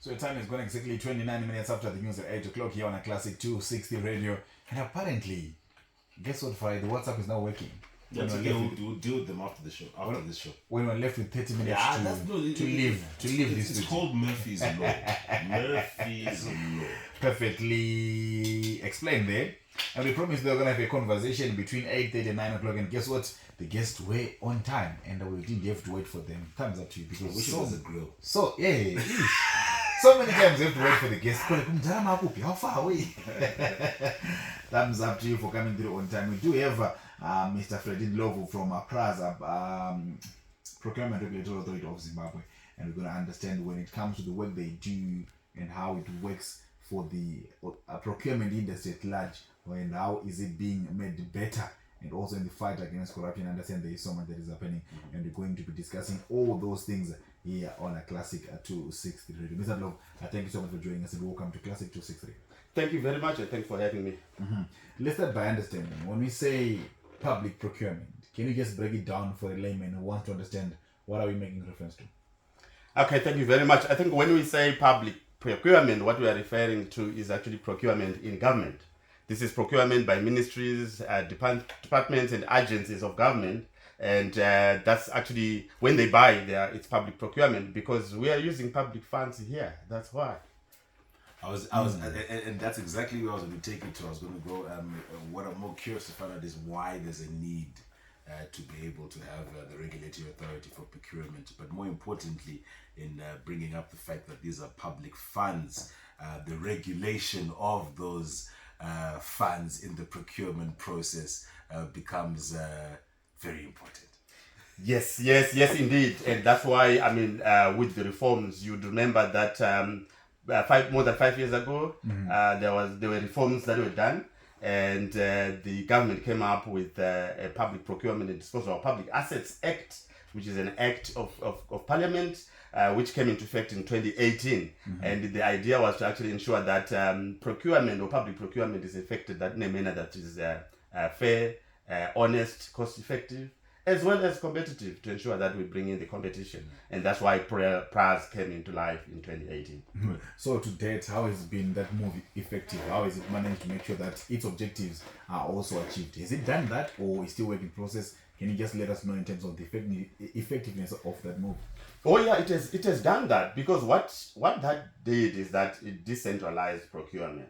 So the time is going exactly 29 minutes after the news at 8 o'clock here on a Classic 260 radio. And apparently, guess what, Friday? The WhatsApp is not working. That's okay, we'll deal with them after the show. After this show. When we're left with 30 minutes to leave this. It's called Murphy's Law. Murphy's Law. Perfectly explained there. And we promised they were going to have a conversation between 8:30 and 9 o'clock. And guess what? The guests were on time. And we didn't have to wait for them. Thumbs up to you. Because I wish it was a grill. So, yeah. So many times we have to wait for the guests. How far away? Thumbs up to you for coming through on time. We do have Mr. Freddie Lovo from PRAZ, Procurement Regulatory Authority of Zimbabwe. And we're going to understand when it comes to the work they do and how it works for the procurement industry at large, and how is it being made better, and also in the fight against corruption. I understand there is so much that is happening, and we're going to be discussing all those things here on a Classic 260 Radio. Mr. Love, thank you so much for joining us, and welcome to Classic 263. Thank you very much, and thanks for having me. Let's start by understanding. When we say public procurement, can you just break it down for a layman who wants to understand what are we making reference to? Okay, thank you very much. I think when we say public procurement, what we are referring to is actually procurement in government. This is procurement by ministries, departments and agencies of government. And that's actually, when they buy there, it's public procurement, because we are using public funds here. That's why. And that's exactly where I was going to take you to. I was going to go, what I'm more curious to find out is why there's a need to be able to have the regulatory authority for procurement, but more importantly, in bringing up the fact that these are public funds, the regulation of those funds in the procurement process becomes very important. Yes, indeed. And that's why, I mean, with the reforms, you'd remember that more than 5 years ago, there were reforms that were done. And the government came up with a Public Procurement and Disposal of Public Assets Act, which is an act of Parliament, which came into effect in 2018. And the idea was to actually ensure that procurement or public procurement is effected in a manner that is fair, honest, cost-effective, as well as competitive, to ensure that we bring in the competition. And that's why PRAZ came into life in 2018. So to date, how has been that move effective? How has it managed to make sure that its objectives are also achieved? Has it done that, or is still work in process? Can you just let us know in terms of the effectiveness of that move? Oh yeah, it has done that, because what that did is that it decentralized procurement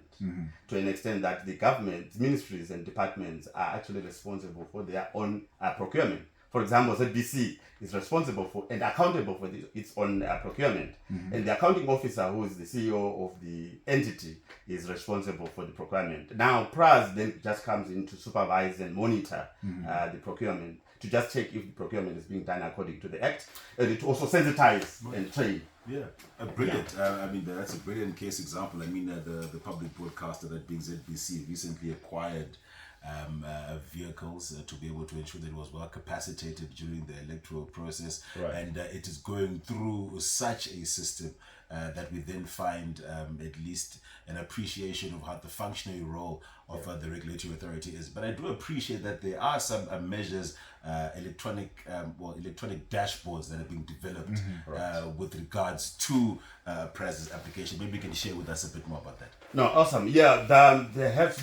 to an extent that the government, ministries and departments are actually responsible for their own procurement. For example, ZBC is responsible for and accountable for its own procurement. And the accounting officer, who is the CEO of the entity, is responsible for the procurement. Now, PRAZ then just comes in to supervise and monitor the procurement, to just check if the procurement is being done according to the Act, and it also sensitize and train. Yeah, brilliant. I mean, that's a brilliant case example. I mean, the public broadcaster, that being ZBC, recently acquired vehicles to be able to ensure that it was well capacitated during the electoral process. Right. And it is going through such a system that we then find at least an appreciation of how the functionary role of the regulatory authority is. But I do appreciate that there are some measures, electronic dashboards that are being developed with regards to PRAZ's application. Maybe you can share with us a bit more about that. No, awesome. Yeah,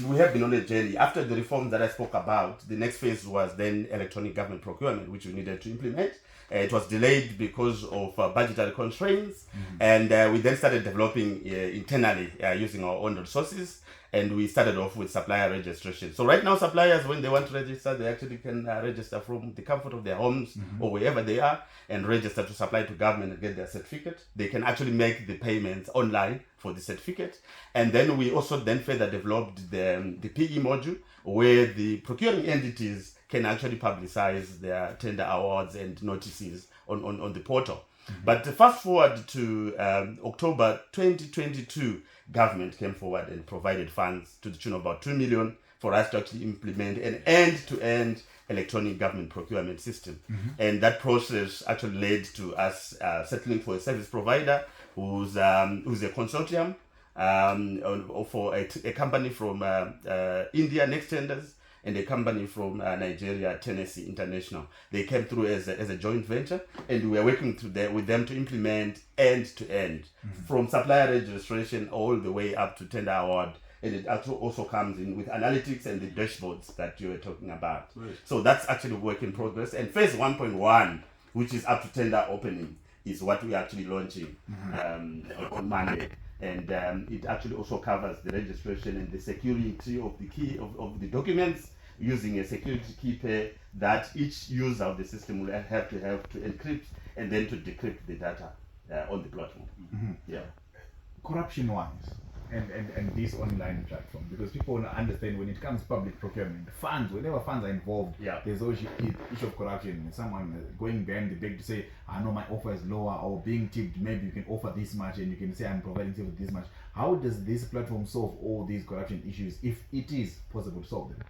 we have been on a journey. After the reforms that I spoke about, the next phase was then electronic government procurement, which we needed to implement. It was delayed because of budgetary constraints, and we then started developing internally using our own resources, and we started off with supplier registration. So right now, suppliers, when they want to register, they actually can register from the comfort of their homes or wherever they are, and register to supply to government and get their certificate. They can actually make the payments online for the certificate. And then we also then further developed the PE module, where the procuring entities can actually publicize their tender awards and notices on the portal. But fast forward to October 2022, government came forward and provided funds to the tune of about 2 million for us to actually implement an end-to-end electronic government procurement system. And that process actually led to us settling for a service provider who's a consortium for a company from India, Next Tenders, and a company from Nigeria, Tennessee International. They came through as a joint venture, and we are working with them to implement end-to-end, from supplier registration all the way up to tender award. And it also comes in with analytics and the dashboards that you were talking about. Right. So that's actually work in progress. And phase 1.1, which is up to tender opening, is what we're actually launching on Monday. And it actually also covers the registration and the security of the key of the documents, using a security key pair that each user of the system will have to encrypt and then to decrypt the data on the platform. Yeah. Corruption-wise, and this online platform, because people understand when it comes to public procurement, whenever funds are involved, there's always issue of corruption. Someone going behind the back to say, I know my offer is lower, or being tipped, maybe you can offer this much, and you can say I'm providing service this much. How does this platform solve all these corruption issues, if it is possible to solve them?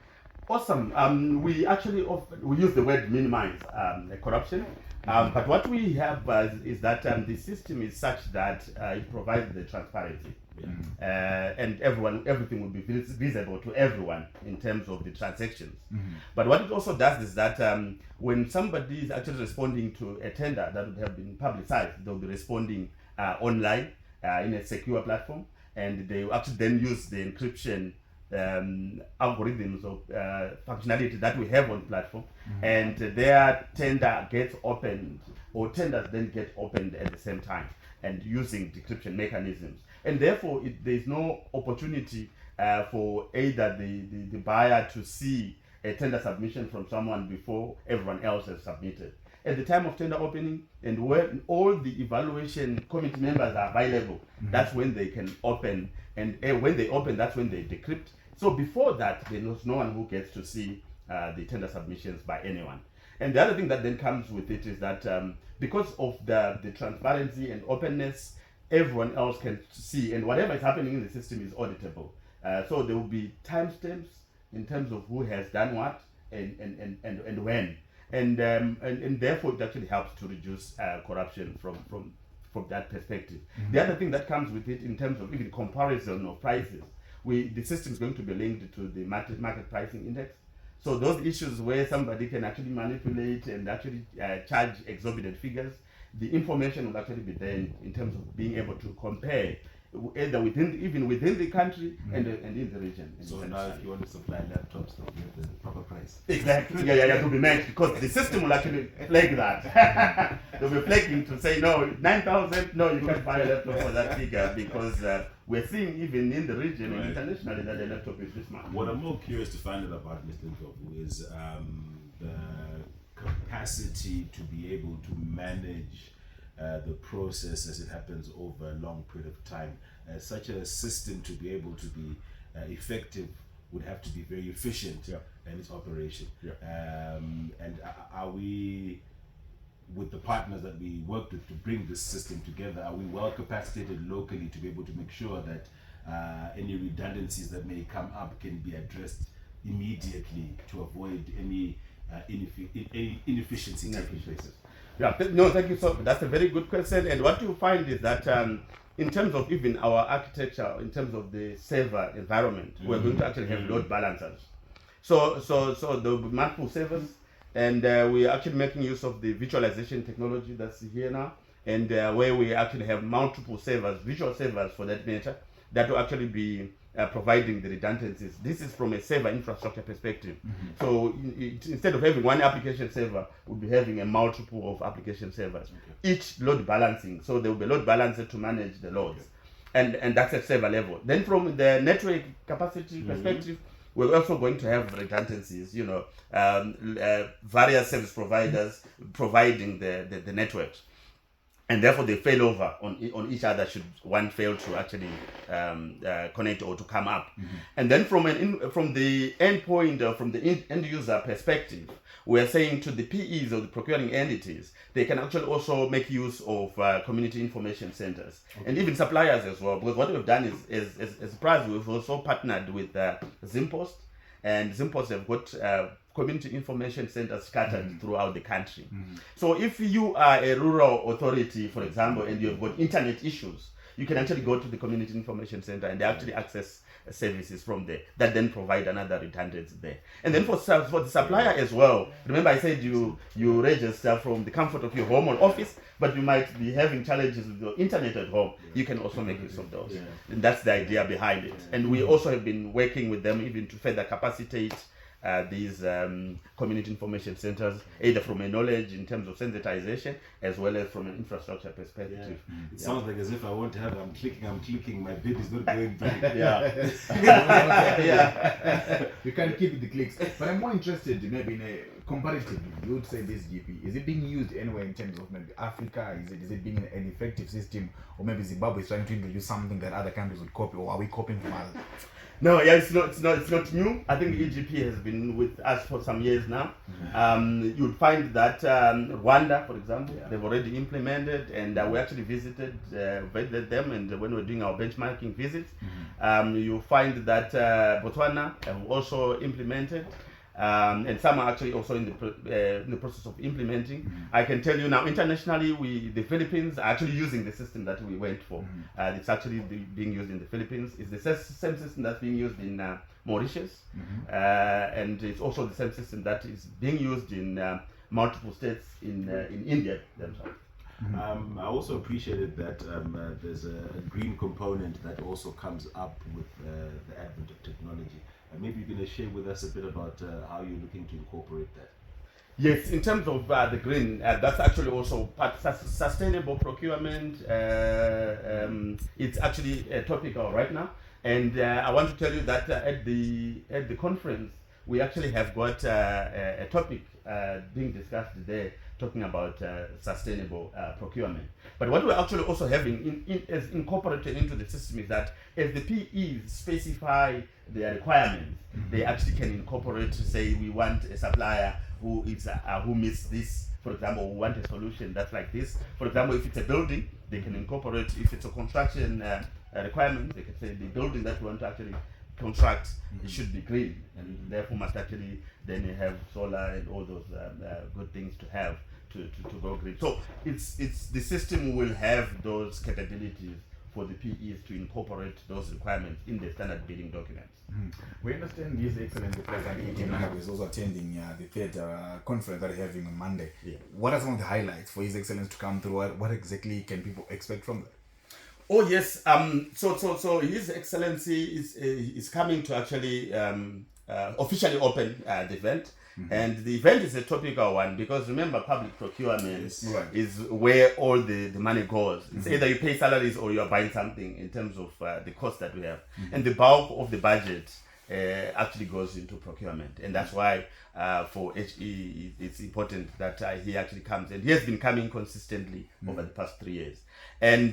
Awesome. We actually we use the word minimize corruption, but what we have is that the system is such that it provides the transparency. And everything will be visible to everyone in terms of the transactions. But what it also does is that when somebody is actually responding to a tender that would have been publicized, they'll be responding online in a secure platform, and they will actually then use the encryption algorithms of functionality that we have on the platform, and their tender gets opened, or tenders then get opened at the same time, and using decryption mechanisms. And therefore, there's no opportunity for either the buyer to see a tender submission from someone before everyone else has submitted. At the time of tender opening, and when all the evaluation committee members are available, that's when they can open. And when they open, that's when they decrypt. So before that, there's no one who gets to see the tender submissions by anyone. And the other thing that then comes with it is that because of the transparency and openness, everyone else can see, and whatever is happening in the system is auditable. So there will be timestamps in terms of who has done what and when, and therefore it actually helps to reduce corruption from that perspective. The other thing that comes with it in terms of even comparison of prices, the system is going to be linked to the market pricing index. So those issues where somebody can actually manipulate and actually charge exorbitant figures, the information will actually be there in terms of being able to compare either within the country and in the region. So now if you want to supply laptops, they'll get the proper price. Exactly. Yeah, to be matched, because the system will actually flag that. They'll be flagging to say, no, 9,000, no, you can't buy a laptop for that figure, because we're seeing even in the region and internationally that a laptop is this much. What I'm more curious to find out about, Mr. Ndlovu, is the capacity to be able to manage the process as it happens over a long period of time. Such a system to be able to be effective would have to be very efficient in its operation. And are we, with the partners that we work with to bring this system together, are we well capacitated locally to be able to make sure that any redundancies that may come up can be addressed immediately to avoid any inefficiency taking place? Thank you. So that's a very good question. And what you find is that in terms of even our architecture, in terms of the server environment, we're going to actually have load balancers. So there will be multiple servers, and we're actually making use of the virtualization technology that's here now, and where we actually have multiple servers, virtual servers for that nature, that will actually be providing the redundancies. This is from a server infrastructure perspective. So instead of having one application server, we'll be having a multiple of application servers, each load balancing. So there will be a load balancer to manage the loads, and that's at server level. Then from the network capacity perspective, we're also going to have redundancies, various service providers providing the networks. And therefore they fail over on each other should one fail to actually connect or to come up. And then from the endpoint, from the end user perspective, we are saying to the PEs or the procuring entities, they can actually also make use of community information centers, and even suppliers as well. Because what we've done is as PRAZ, we've also partnered with Zimpost, and Zimpost have got community information centers scattered throughout the country. So if you are a rural authority, for example, and you've got internet issues, you can actually go to the community information center and they actually access services from there that then provide another redundancy there. And then for the supplier as well, remember I said you register from the comfort of your home or office, but you might be having challenges with your internet at home. You can also make use of those. And that's the idea behind it. And we also have been working with them even to further capacitate these community information centers, either from a knowledge in terms of sensitization as well as from an infrastructure perspective. It sounds like as if I want to have, I'm clicking, my bid is not going back. You can keep the clicks. But I'm more interested maybe in a comparatively, you would say this GP, is it being used anywhere in terms of maybe Africa? Is it being an effective system? Or maybe Zimbabwe is trying to introduce something that other countries would copy, or are we copying from others? No, it's not new. I think EGP has been with us for some years now. You'd find that Rwanda, for example, they've already implemented, and we actually visited them, and when we're doing our benchmarking visits, you find that Botswana have also implemented. And some are actually also in the process of implementing. I can tell you now, internationally, the Philippines are actually using the system that we went for. It's actually being used in the Philippines. It's the same system that's being used in Mauritius, and it's also the same system that is being used in multiple states in India themselves. I also appreciated that there's a green component that also comes up with the advent of technology. Maybe you're going to share with us a bit about how you're looking to incorporate that. Yes, in terms of the green, that's actually also part sustainable procurement. It's actually topical right now, and I want to tell you that at the conference we actually have got a topic being discussed there, talking about sustainable procurement. But what we're actually also having as incorporated into the system is that as the PEs specify their requirements, they actually can incorporate to say we want a supplier who meets this. For example, we want a solution that's like this. For example, if it's a building, they can incorporate. If it's a construction requirement, they can say the building that we want to actually contract, it should be green, and therefore must actually then have solar and all those good things to have to go green. So it's the system will have those capabilities for the PEs to incorporate those requirements in the standard bidding documents. We understand His Excellency the President is also attending the third conference that we're having on Monday. What are some of the highlights for His Excellency to come through? What exactly can people expect from that? Oh yes, so His Excellency is coming to actually officially open the event. And the event is a topical one because remember, public procurement is where all the money goes. It's either you pay salaries or you are buying something in terms of the cost that we have. And the bulk of the budget actually goes into procurement. And that's why for HE it's important that he actually comes. And he has been coming consistently over the past 3 years. And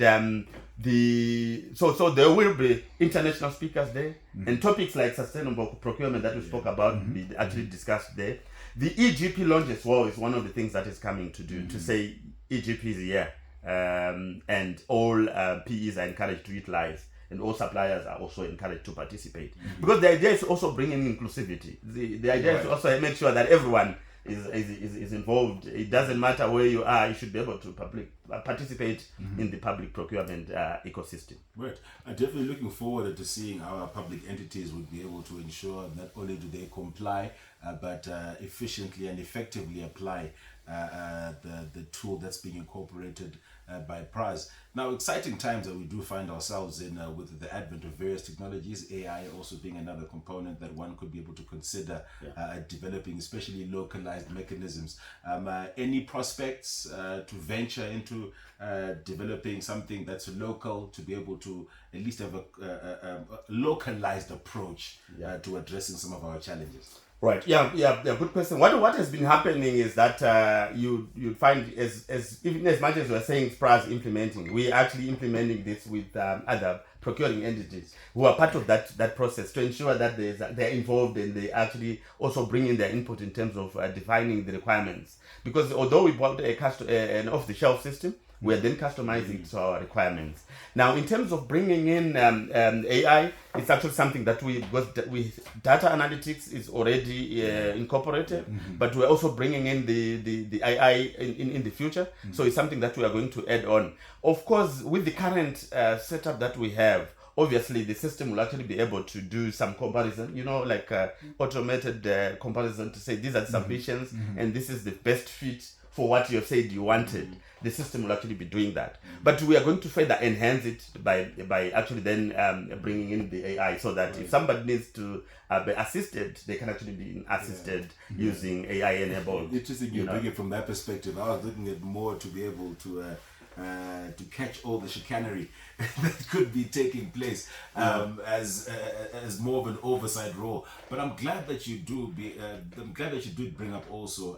so there will be international speakers there, and topics like sustainable procurement that we spoke about will be actually discussed there. The EGP launch as well is one of the things that is coming to do, to say EGP is here, and all PEs are encouraged to utilize, and all suppliers are also encouraged to participate. Because the idea is also bringing inclusivity. The idea is to also make sure that everyone is involved. It doesn't matter where you are, you should be able to participate in the public procurement ecosystem. Right. I'm definitely looking forward to seeing how our public entities would be able to ensure not only do they comply, but efficiently and effectively apply the tool that's being incorporated by PRAZ. Now, exciting times that we do find ourselves in with the advent of various technologies, AI also being another component that one could be able to consider developing, especially localized mechanisms. Any prospects to venture into developing something that's local, to be able to at least have a localized approach to addressing some of our challenges? Right. Yeah. Good question. What has been happening is that you find as even as much as we're saying PRAZ implementing, we're actually implementing this with other procuring entities who are part of that process to ensure that they're involved and they actually also bring in their input in terms of defining the requirements. Because although we bought an off-the-shelf system, We are then customizing it to our requirements. Now, in terms of bringing in AI, it's actually something that data analytics is already incorporated, but we're also bringing in the AI in the future. So it's something that we are going to add on. Of course, with the current setup that we have, obviously the system will actually be able to do some comparison, like automated comparison to say these are the submissions and this is the best fit for what you have said you wanted. The system will actually be doing that. But we are going to further enhance it by actually then bringing in the AI, so that if somebody needs to be assisted, they can actually be assisted using AI enabled. Interesting you bring it from that perspective. I was looking at more to be able to catch all the chicanery that could be taking place as more of an oversight role. But I'm glad that you do bring up also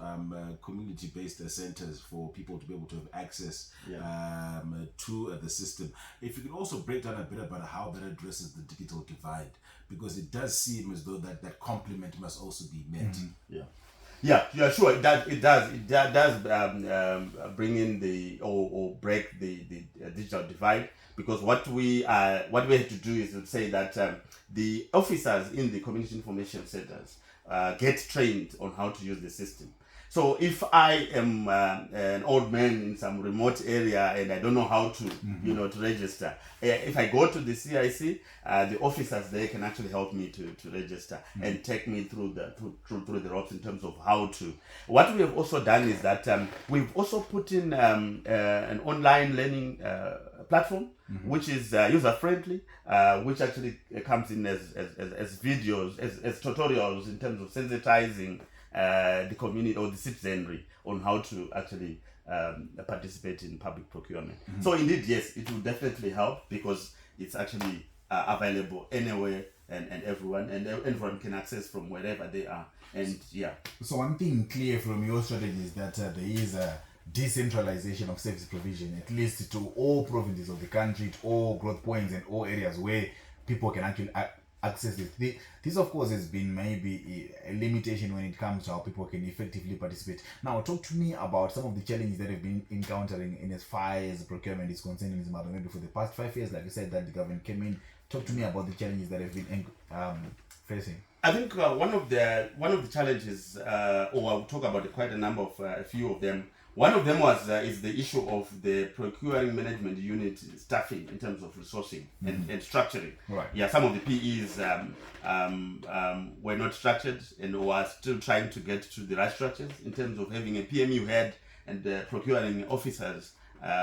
community-based centers for people to be able to have access to the system. If you could also break down a bit about how that addresses the digital divide, because it does seem as though that complement must also be met. Yeah, sure. It does bring in or break the digital divide, because what we had to do is to say that the officers in the community information centers get trained on how to use the system. So if I am an old man in some remote area and I don't know how to, to register, if I go to the CIC, the officers there can actually help me to register and take me through the ropes in terms of how to. What we have also done is that we've also put in an online learning platform, which is user friendly, which actually comes in as videos, as tutorials in terms of sensitizing the community or the citizenry on how to actually participate in public procurement. So indeed, yes, it will definitely help, because it's actually available anywhere and everyone can access from wherever they are. And So one thing clear from your strategy is that there is a decentralization of service provision, at least to all provinces of the country, to all growth points and all areas where people can actually access it. This of course has been maybe a limitation when it comes to how people can effectively participate. Now talk to me about some of the challenges that have been encountering in as far as procurement is concerned in Zimbabwe, maybe for the past 5 years, like you said, that the government came in. Talk to me about the challenges that have been facing. I think one of the challenges, or I'll talk about quite a number of a few of them. One of them is the issue of the procuring management unit staffing in terms of resourcing and structuring. Right. Yeah, some of the PEs were not structured and were still trying to get to the right structures in terms of having a PMU head and procuring officers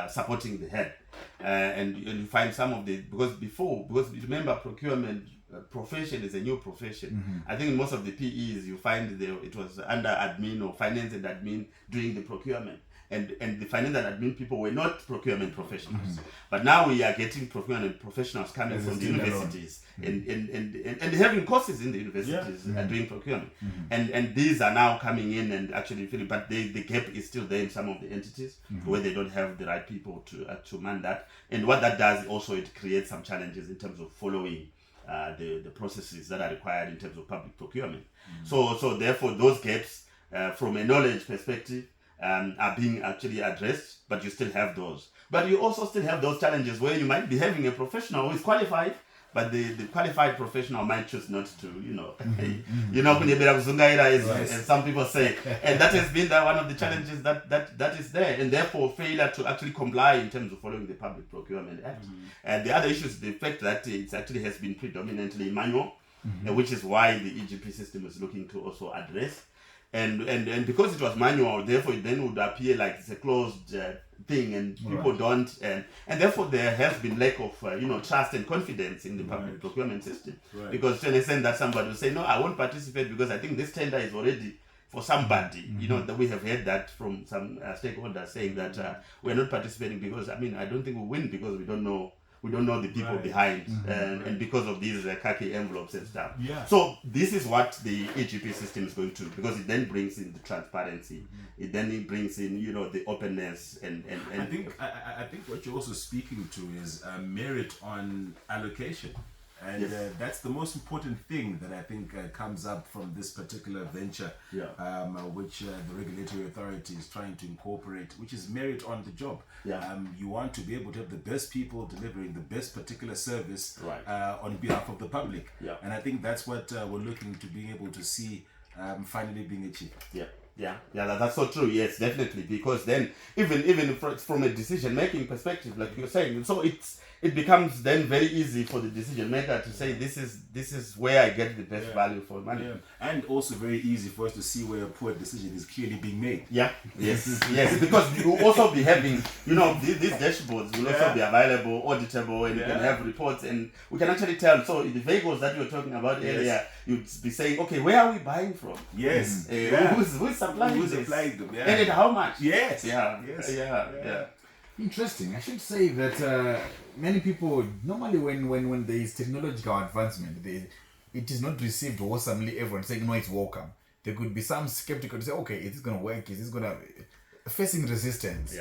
supporting the head. And you find some of because remember, procurement profession is a new profession. I think in most of the PEs you find it was under admin or finance and admin doing the procurement, and the finance and admin people were not procurement professionals. But now we are getting procurement professionals coming from the universities and having courses in the universities doing procurement, and these are now coming in and actually feeling, but the gap is still there in some of the entities where they don't have the right people to man that. And what that does also, it creates some challenges in terms of following the processes that are required in terms of public procurement. So therefore those gaps from a knowledge perspective are being actually addressed, but you still have those. But you also still have those challenges where you might be having a professional who is qualified, but the qualified professional might choose not to, as some people say. And that has been one of the challenges that is there, and therefore failure to actually comply in terms of following the Public Procurement Act. And the other issue is the fact that it actually has been predominantly manual, which is why the EGP system is looking to also address. And because it was manual, therefore it then would appear like it's a closed thing, and people don't, and therefore there has been lack of trust and confidence in the public procurement system. Because to an extent that somebody will say, no, I won't participate because I think this tender is already for somebody. That we have heard that from some stakeholders saying that we're not participating because I don't think we'll win because we don't know the people behind, and because of these khaki envelopes and stuff. So this is what the EGP system is going to, because it then brings in the transparency, it brings in the openness and I think what you're also speaking to is merit on allocation. And that's the most important thing that I think comes up from this particular venture, which the regulatory authority is trying to incorporate, which is merit on the job. You want to be able to have the best people delivering the best particular service on behalf of the public. And I think that's what we're looking to being able to see finally being achieved. That's so true. Yes, definitely. Because then, even from a decision-making perspective, like you're saying, so it becomes then very easy for the decision maker to say, this is where I get the best value for money. And also very easy for us to see where a poor decision is clearly being made. Yes, because you will also be having, these dashboards will also be available, auditable, and you can have reports, and we can actually tell. So the vehicles that you were talking about earlier, you'd be saying, okay, where are we buying from? Yes. Who's supplying them? And at how much? Yes. Interesting. I should say that many people normally when there is technological advancement, it is not received awesomely. Everyone saying no, it's welcome. There could be some skeptical to say, okay, is this going to work? Is this going to facing resistance?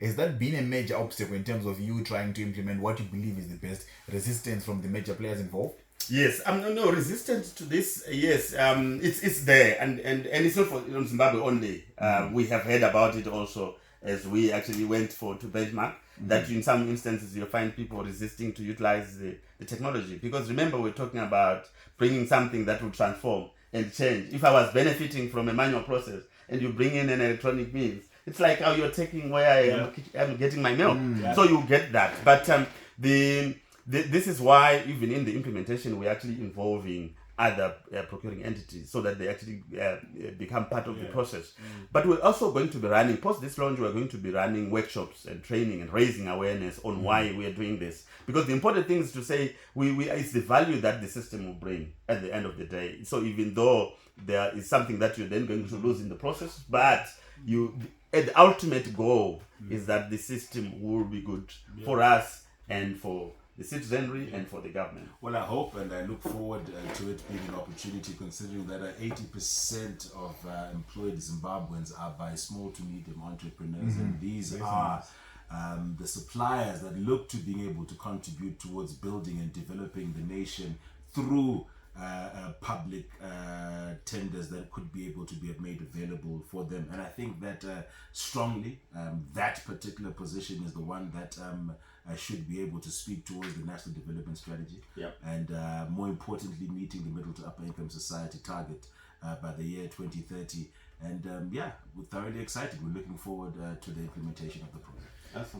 Has that been a major obstacle in terms of you trying to implement what you believe is the best? Resistance from the major players involved? Yes, no resistance to this. Yes, it's there, and it's not for Zimbabwe only. We have heard about it also as we actually went to benchmark. That in some instances you find people resisting to utilize the technology, because remember we're talking about bringing something that will transform and change. If I was benefiting from a manual process and you bring in an electronic means, it's like how you're taking where I'm getting my milk. So you get that, but this is why even in the implementation we're actually involving other procuring entities so that they actually become part of the process. But we're also going to be running, post this launch, we're going to be running workshops and training and raising awareness on why we are doing this. Because the important thing is to say, it's the value that the system will bring at the end of the day. So even though there is something that you're then going to lose in the process, but the ultimate goal is that the system will be good for us and for the citizenry and for the government. Well, I hope and I look forward to it being an opportunity, considering that 80% of employed Zimbabweans are by small to medium entrepreneurs, and these are the suppliers that look to being able to contribute towards building and developing the nation through public tenders that could be able to be made available for them. And I think that strongly that particular position is the one that should be able to speak towards the national development strategy, and more importantly meeting the middle to upper income society target by the year 2030. And we're thoroughly excited. We're looking forward to the implementation of the program.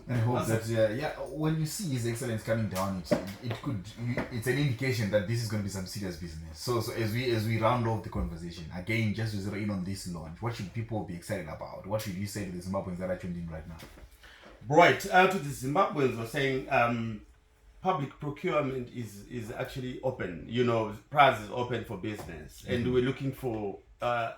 And I hope that when you see His Excellence coming down, it's an indication that this is going to be some serious business. So as we round off the conversation again, just to zero in on this launch, what should people be excited about? What should you say to the Zimbabweans that are tuned in right now? Right, to the Zimbabweans, we're saying public procurement is actually open. PRAZ is open for business, and we're looking for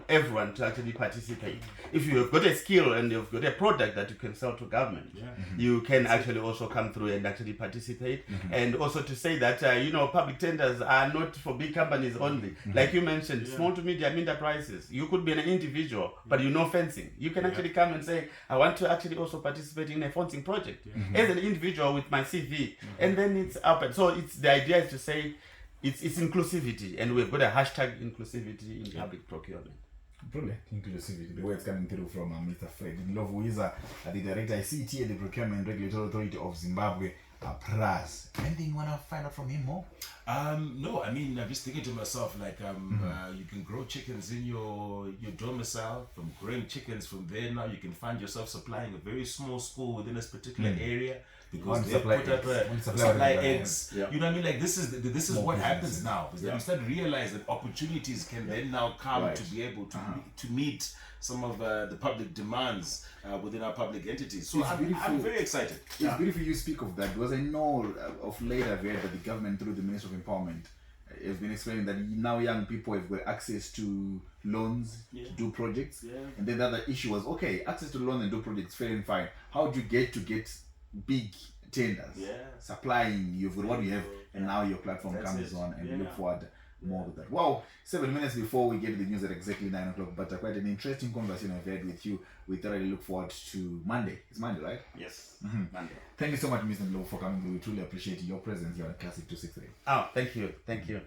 everyone to actually participate. If you have got a skill and you've got a product that you can sell to government, you can actually also come through and actually participate. And also to say that public tenders are not for big companies only. Like you mentioned, small to medium enterprises. You could be an individual, but fencing. You can actually come and say, I want to actually also participate in a fencing project as an individual with my CV, and then it's open. So the idea is to say, it's inclusivity, and we've got a hashtag inclusivity in public procurement. Brilliant. Inclusivity. The words coming through from Mr. Fred Ndlovu, who is the Director ICT at the Procurement Regulatory Authority of Zimbabwe, PRAZ. Anything you want to find out from him more? No, I mean, I'm just thinking to myself, like, you can grow chickens in your domicile. From growing chickens, from there now you can find yourself supplying a very small school within this particular area, because they put up supply eggs. You know what I mean? Like, this is what happens now. Is that you start to realize that opportunities can then now come to be able to meet some of the public demands within our public entities. So I'm very excited. It's beautiful you speak of that, because I know of late I've heard that the government, through the Ministry of Empowerment, has been explaining that now young people have got access to loans to do projects. And then the other issue was, okay, access to loans and do projects, fair and fine. How do you get big tenders? Supplying, you've got what you have, and now your platform comes on, and we look forward more with that. Wow, 7 minutes before we get to the news at exactly 9 o'clock, but quite an interesting conversation I've had with you. We thoroughly look forward to Monday. It's Monday, right? Yes, Mm-hmm. Monday. Thank you so much, Mr. Ndlovu, for coming through. We truly appreciate your presence here on Classic 263. Oh, thank you.